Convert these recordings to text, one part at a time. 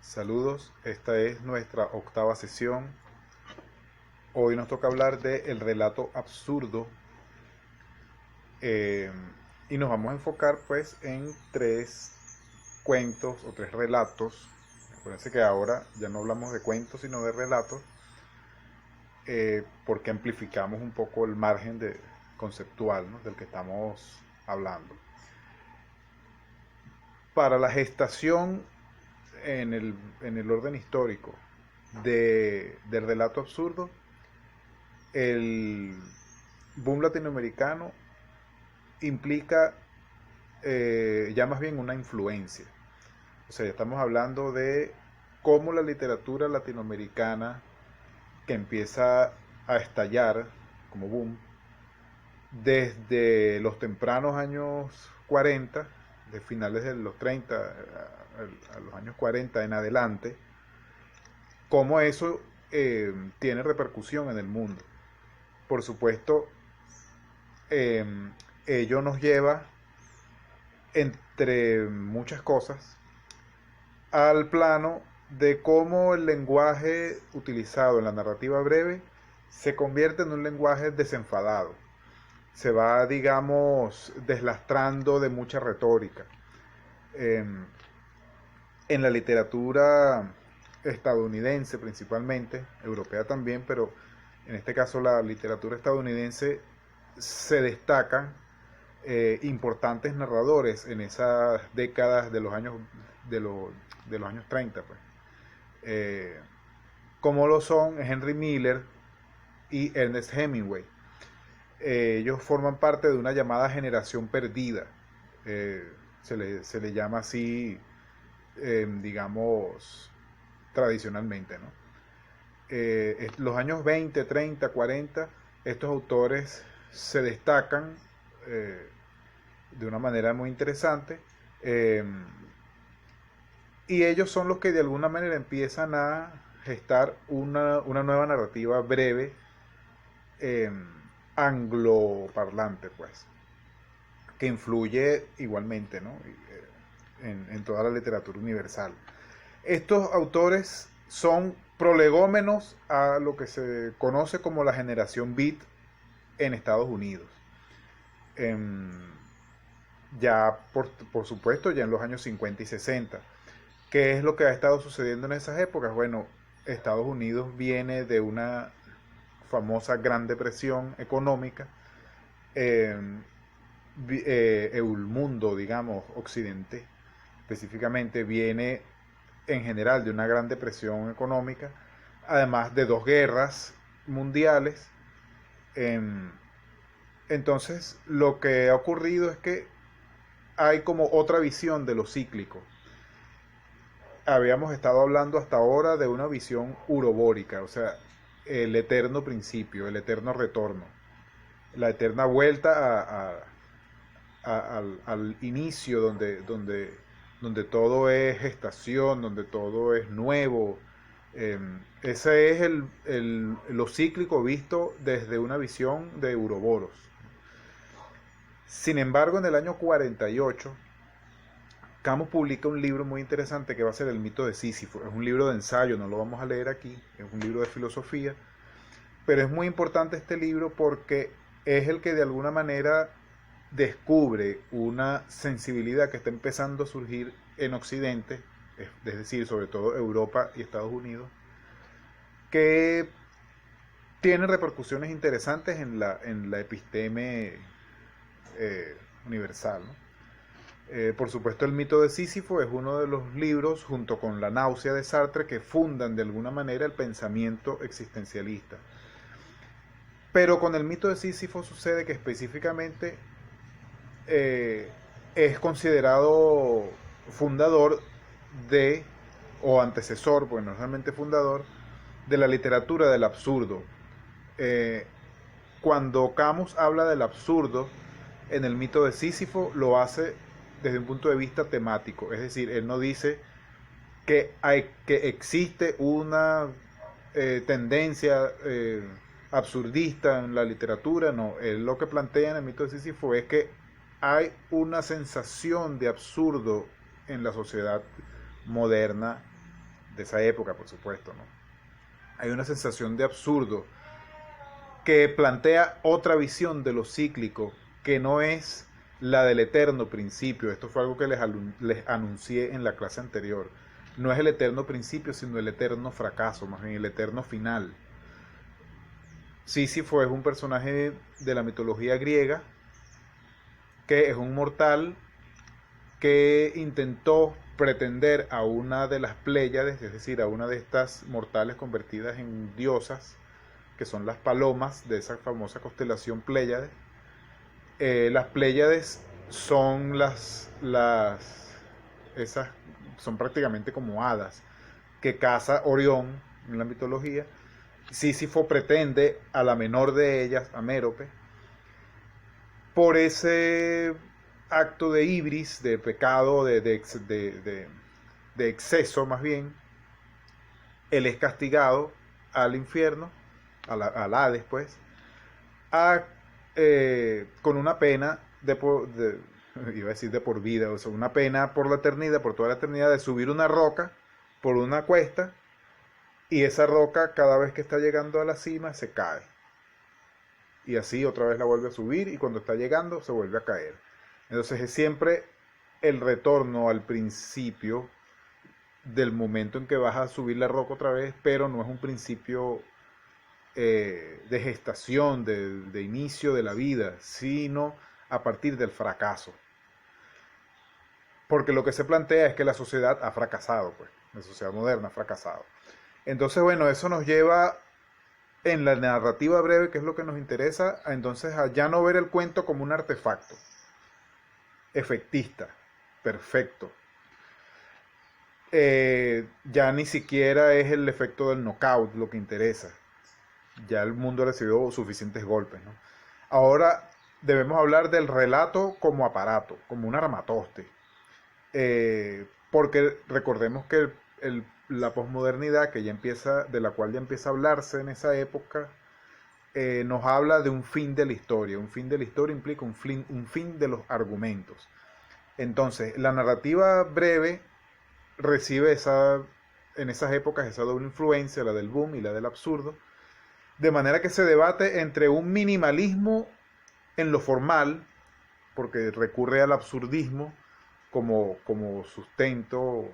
Saludos, esta es nuestra octava sesión. Hoy nos toca hablar de el relato absurdo eh, y nos vamos a enfocar pues en tres cuentos o tres relatos. Acuérdense que ahora ya no hablamos de cuentos sino de relatos porque amplificamos un poco el margen conceptual, ¿no?, del que estamos hablando. Para la gestación en el orden histórico del relato absurdo, el boom latinoamericano implica ya más bien una influencia. O sea, ya estamos hablando de cómo la literatura latinoamericana, que empieza a estallar como boom desde los tempranos años 40, de finales de los 30 a los años 40 en adelante, cómo eso tiene repercusión en el mundo. Por supuesto, eh, ello nos lleva, entre muchas cosas, al plano de cómo el lenguaje utilizado en la narrativa breve se convierte en un lenguaje desenfadado. Se va, digamos, deslastrando de mucha retórica. En la literatura estadounidense principalmente, europea también, pero en este caso la literatura estadounidense, se destacan importantes narradores en esas décadas de los años de los años 30, pues. Como lo son Henry Miller y Ernest Hemingway. Ellos forman parte de una llamada generación perdida. Se le llama así, digamos, tradicionalmente, ¿no? Los años 20, 30, 40, estos autores se destacan de una manera muy interesante, y ellos son los que de alguna manera empiezan a gestar una nueva narrativa breve, angloparlante, pues, que influye igualmente, ¿no?, en toda la literatura universal. Estos autores son prolegómenos a lo que se conoce como la generación Beat en Estados Unidos. Ya, por supuesto, ya en los años 50 y 60. ¿Qué es lo que ha estado sucediendo en esas épocas? Bueno, Estados Unidos viene de una famosa Gran Depresión económica. El mundo, digamos, occidente, específicamente, viene en general de una gran depresión económica, además de dos guerras mundiales. Entonces, lo que ha ocurrido es que hay como otra visión de lo cíclico. Habíamos estado hablando hasta ahora de una visión urobórica, o sea, el eterno principio, el eterno retorno, la eterna vuelta al inicio, donde todo es gestación, donde todo es nuevo. Ese es lo cíclico visto desde una visión de Uroboros. Sin embargo, en el año 48, Camus publica un libro muy interesante que va a ser El mito de Sísifo. Es un libro de ensayo, no lo vamos a leer aquí, es un libro de filosofía, pero es muy importante este libro porque es el que de alguna manera descubre una sensibilidad que está empezando a surgir en Occidente, es decir, sobre todo Europa y Estados Unidos, que tiene repercusiones interesantes en la episteme universal, ¿no? Por supuesto, El mito de Sísifo es uno de los libros, junto con La náusea de Sartre, que fundan de alguna manera el pensamiento existencialista. Pero con El mito de Sísifo sucede que específicamente es considerado fundador o antecesor, pues no es realmente fundador, de la literatura del absurdo. Cuando Camus habla del absurdo en El mito de Sísifo, lo hace desde un punto de vista temático, es decir, él no dice que existe una tendencia absurdista en la literatura, no, él lo que plantea en El mito de Sísifo es que hay una sensación de absurdo en la sociedad moderna de esa época, por supuesto, ¿no? Hay una sensación de absurdo que plantea otra visión de lo cíclico, que no es la del eterno principio. Esto fue algo que les anuncié en la clase anterior. No es el eterno principio, sino el eterno fracaso, más bien el eterno final. Sísifo es un personaje de la mitología griega que es un mortal que intentó pretender a una de las Pléyades, es decir, a una de estas mortales convertidas en diosas, que son las palomas de esa famosa constelación Pléyades. Las Pléyades son esas son prácticamente como hadas que caza Orión en la mitología. Sísifo pretende a la menor de ellas, a Mérope, por ese acto de ibris, de pecado, de exceso más bien. Él es castigado al infierno, al Hades pues, con una pena iba a decir de por vida, o sea, una pena por la eternidad, por toda la eternidad, de subir una roca por una cuesta, y esa roca cada vez que está llegando a la cima se cae. Y así otra vez la vuelve a subir, y cuando está llegando se vuelve a caer. Entonces es siempre el retorno al principio del momento en que vas a subir la roca otra vez, pero no es un principio de gestación, de inicio de la vida, sino a partir del fracaso. Porque lo que se plantea es que la sociedad ha fracasado, pues, la sociedad moderna ha fracasado. Entonces, bueno, eso nos lleva en la narrativa breve, que es lo que nos interesa, entonces a ya no ver el cuento como un artefacto efectista, perfecto. Ya ni siquiera es el efecto del knockout lo que interesa. Ya el mundo ha recibido suficientes golpes, ¿no? Ahora debemos hablar del relato como aparato, como un armatoste. Porque recordemos que la posmodernidad que ya empieza, de la cual ya empieza a hablarse en esa época, nos habla de un fin de la historia. Un fin de la historia implica un fin de los argumentos. Entonces, la narrativa breve recibe en esas épocas esa doble influencia, la del boom y la del absurdo, de manera que se debate entre un minimalismo en lo formal, porque recurre al absurdismo como sustento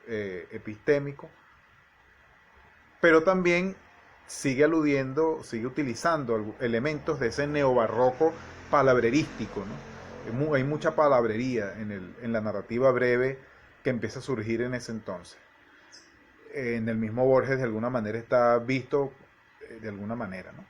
epistémico, pero también sigue utilizando elementos de ese neobarroco palabrerístico, ¿no? Hay mucha palabrería en la narrativa breve que empieza a surgir en ese entonces. En el mismo Borges de alguna manera está visto de alguna manera, ¿no?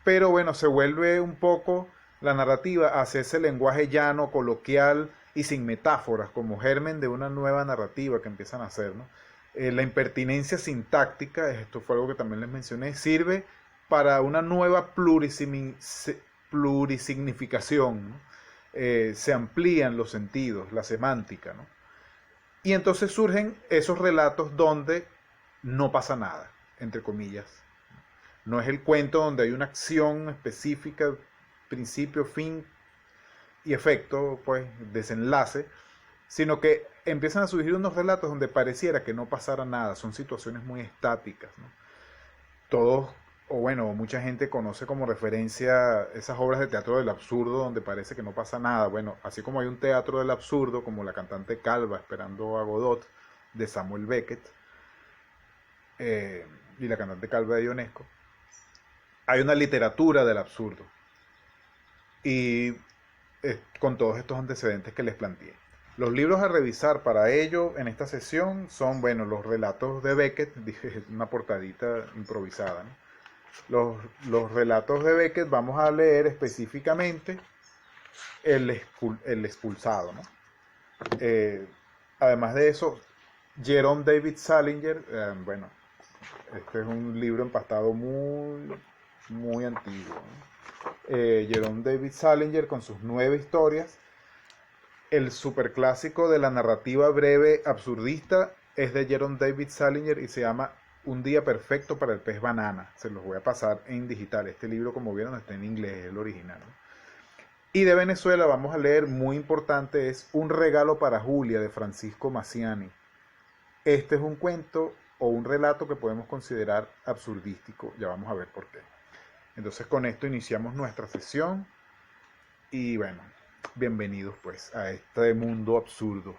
Pero bueno, se vuelve un poco la narrativa hacia ese lenguaje llano, coloquial y sin metáforas, como germen de una nueva narrativa que empiezan a hacer, ¿no? La impertinencia sintáctica, esto fue algo que también les mencioné, sirve para una nueva plurisignificación, ¿no? Se amplían los sentidos, la semántica, ¿no? Y entonces surgen esos relatos donde no pasa nada, entre comillas. No es el cuento donde hay una acción específica, principio, fin y efecto, pues, desenlace, sino que empiezan a surgir unos relatos donde pareciera que no pasara nada, son situaciones muy estáticas, ¿no? Todos, o bueno, mucha gente conoce como referencia esas obras de teatro del absurdo donde parece que no pasa nada. Bueno, así como hay un teatro del absurdo, como La cantante calva esperando a Godot, de Samuel Beckett, y La cantante calva de Ionesco, hay una literatura del absurdo. Y con todos estos antecedentes que les planteé. Los libros a revisar para ello en esta sesión son, bueno, los relatos de Beckett, dije una portadita improvisada, ¿no? Los relatos de Beckett, vamos a leer específicamente el expulsado, ¿no? Además de eso, Jerome David Salinger, bueno, este es un libro empastado muy antiguo, ¿no? Jerome David Salinger con sus 9 historias. El superclásico de la narrativa breve absurdista es de Jerome David Salinger y se llama Un día perfecto para el pez banana. Se los voy a pasar en digital. Este libro, como vieron, está en inglés, es el original, ¿no? Y de Venezuela vamos a leer, muy importante, es Un regalo para Julia de Francisco Maciani. este es un cuento o un relato que podemos considerar absurdístico. Ya vamos a ver por qué. Entonces con esto iniciamos nuestra sesión y bueno, bienvenidos pues a este mundo absurdo.